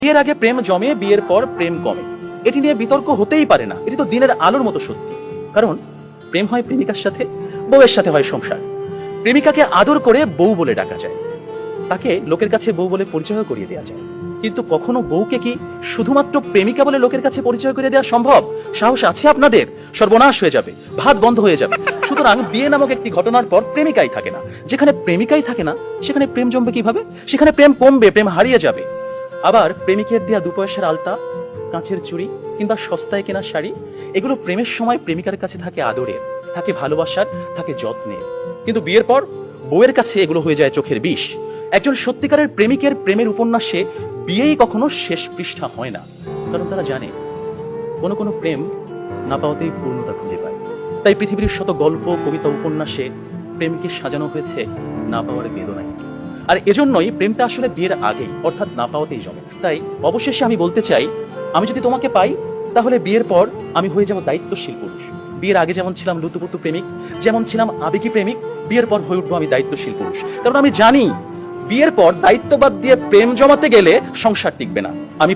বিয়ের আগে প্রেম জমে, বিয়ের পর প্রেম কমে, এটি নিয়ে বিতর্ক হতেই পারে না। এটি তো দিনের আলোর মতো সত্যি। কারণ প্রেম হয় প্রেমিকার সাথে, বউয়ের সাথে হয় সংসার। প্রেমিকাকে আদর করে বউ বলে ডাকা যায়, তাকে লোকের কাছে বউ বলে পরিচয় করিয়ে দেওয়া যায়। কিন্তু কখনো বউকে কি শুধুমাত্র প্রেমিকা বলে লোকের কাছে পরিচয় করে দেওয়া সম্ভব? সাহস আছে আপনাদের? সর্বনাশ হয়ে যাবে, ভাত বন্ধ হয়ে যাবে। সুতরাং বিয়ে নামক একটি ঘটনার পর প্রেমিকাই থাকে না। যেখানে প্রেমিকাই থাকে না, সেখানে প্রেম জমবে কিভাবে? সেখানে প্রেম কমবে, প্রেম হারিয়ে যাবে। আবার প্রেমিকের দেয়া 2 পয়সার আলতা, কাঁচের চুড়ি কিংবা সস্তায় কেনা শাড়ি, এগুলো প্রেমের সময় প্রেমিকার কাছে থাকে আদরের, থাকে ভালোবাসার, থাকে যত্নের। কিন্তু বিয়ের পর বউয়ের কাছে এগুলো হয়ে যায় চোখের বিষ। একজন সত্যিকারের প্রেমিকের প্রেমের উপন্যাসে বিয়েই কখনো শেষ পৃষ্ঠা হয় না। কারণ তারা জানে কোনো কোনো প্রেম না পাওয়াতেই পূর্ণতা খুঁজে পায়। তাই পৃথিবীর শত গল্প, কবিতা, উপন্যাসে প্রেমকে সাজানো হয়েছে না পাওয়ার বেদনায়। আর এজন্যই প্রেমটা আসলে বিয়ের আগেই, অর্থাৎ না পাওয়াতেই জমে। তাই অবশেষে আমি বলতে চাই, আমি যদি তোমাকে পাই তাহলে বিয়ের পর আমি হয়ে যাব দায়িত্বশীল পুরুষ। বিয়ের আগে যেমন ছিলাম লুতুপুতু প্রেমিক, যেমন ছিলাম আবেগী প্রেমিক, বিয়ের পর হয়ে উঠবো আমি দায়িত্বশীল পুরুষ। কারণ আমি জানি বিয়ের পর দায়িত্ববাদ দিয়ে প্রেম জমাতে গেলে সংসার টিকবে না। আমি